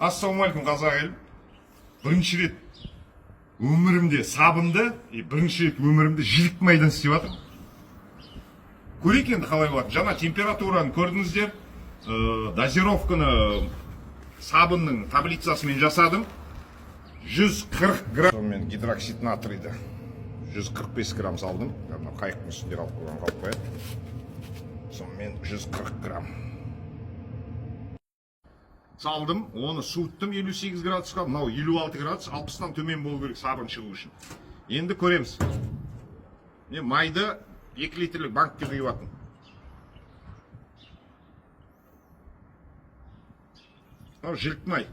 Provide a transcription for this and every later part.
Ассалаумағалейкум қазақ елі. Бірінші рет өмірімде сабынды, бірінші рет өмірімде жілік майдан істеп жатырмын. Көрейік енді қалай болады. Жаңа температураны көрдіңіздер. Дозировканы сабынның таблицасымен жасадым. 140 грамм. Сонымен гидроксид натрийді 145 грамм салдым. Қайықтың үстінде қалып қояды. Сонымен 140 грамм. Салдым, оны суыттым 58 градусқа, мынау 56 градус, 60-тан төмен болу керек сабын шығу үшін. Енді көреміз. Мен майды 2 литрлік банкке құйып жатырмын. Мынау жілік май.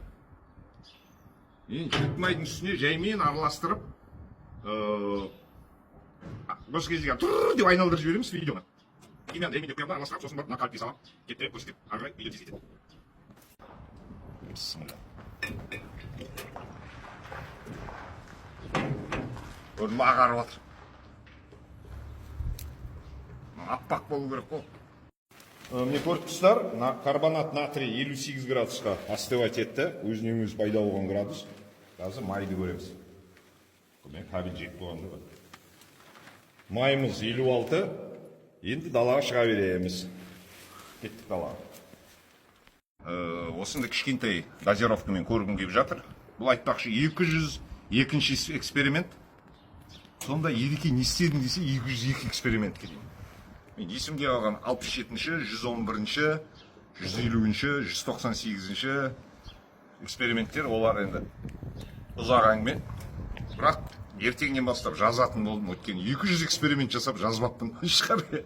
Жілік майдың үстіне жаймен араластырып, осы кездегі тұр деп айналдырып жібереміз видеоны. Кейін жаймен деп қоямын, араластырып, сосын барып мына кальпи салам, кетті көрсетіп, ары қарай видео тезетеді. Көрдім ағарып жатыр. Аппақ болу керек қой. Міне көріп тұрсыздар, карбонат натрий 58 градусқа остывать етті. Өзінен өзі пайда болған градус. Қазір майды көреміз. Мен кабель жеп болғанда бар. Майымыз 56. Енді далаға шыға береміз. Кеттік далаға. Осында кішкентай дозировкамен көргім келіп жатыр. Бұл айтпақшы 202-ші эксперимент. Сонда Ереке не істедің десе 202 эксперимент келейін. Мен есімге алған 67-ші, 111-ші, 150-ші, 198-ші эксперименттер, олар енді ұзақ әңгіме. Бірақ ертеңнен бастап жазатын болдым. Өткен 200 эксперимент жасап жазбаппын. Шығар.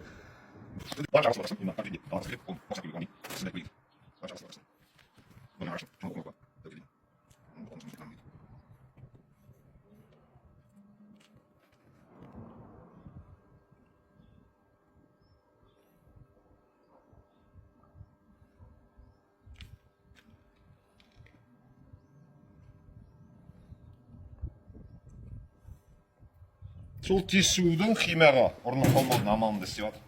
Сол тез судың химияға ұрынып қалмаудың амалында істеп жатыр.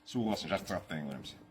Су болсын жарты сағаттан кейін көреміз.